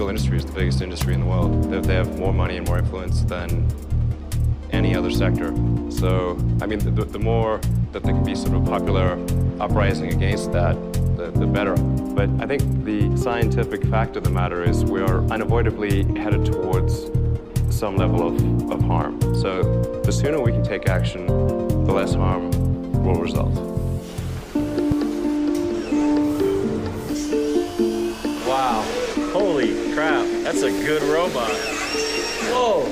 automobile industry is the biggest industry in the world. They have more money and more influence than any other sector. So, I mean, the more that there can be sort of popular uprising against that, the better. But I think the scientific fact of the matter is we are unavoidably headed towards some level of harm. So the sooner we can take action, the less harm will result. Wow. Holy crap. That's a good robot. Whoa.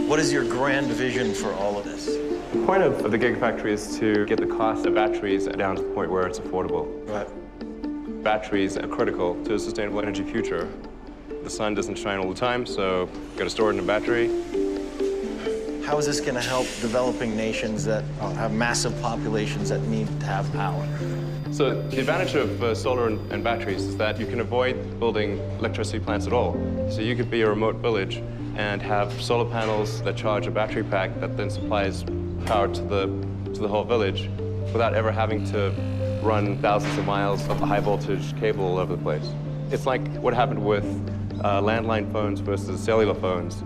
What is your grand vision for all of this? The point of the GigaFactory is to get the cost of batteries down to the point where it's affordable. Right. Batteries are critical to a sustainable energy future. The sun doesn't shine all the time, so you've got to store it in a battery. How is this going to help developing nations that have massive populations that need to have power? So the advantage of solar and batteries is that you can avoid building electricity plants at all. So you could be a remote village and have solar panels that charge a battery pack that then supplies power to the whole village without ever having to run thousands of miles of high voltage cable all over the place. It's like what happened with landline phones versus cellular phones.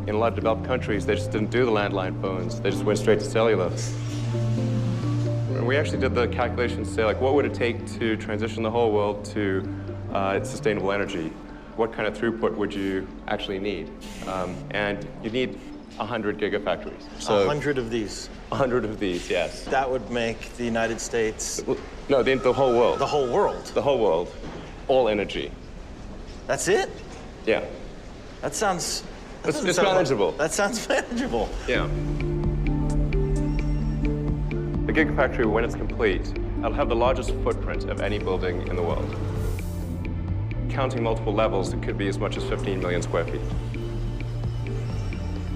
In a lot of developed countries, they just didn't do the landline phones. They just went straight to cellular. And we actually did the calculations to say, like, what would it take to transition the whole world to sustainable energy? What kind of throughput would you actually need? And you need 100 gigafactories. So 100 of these? 100 of these, yes. That would make the United States... No, the whole world. The whole world? The whole world. All energy. That's it? Yeah. That sounds... It's manageable. That sounds manageable. Yeah. The GigaFactory, when it's complete, it'll have the largest footprint of any building in the world. Counting multiple levels, it could be as much as 15 million square feet.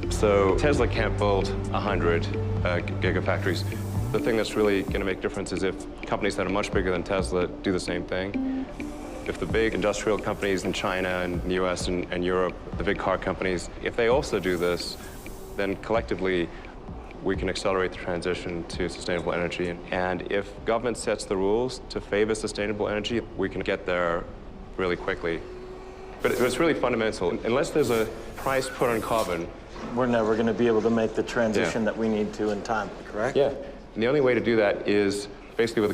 So Tesla can't build 100 gigafactories. The thing that's really going to make a difference is if companies that are much bigger than Tesla do the same thing. If the big industrial companies in China and the US and Europe, the big car companies, if they also do this, then collectively we can accelerate the transition to sustainable energy. And if government sets the rules to favor sustainable energy, we can get there really quickly. But it's really fundamental. Unless there's a price put on carbon, we're never going to be able to make the transition that we need to in time, correct? Yeah. And the only way to do that is basically with a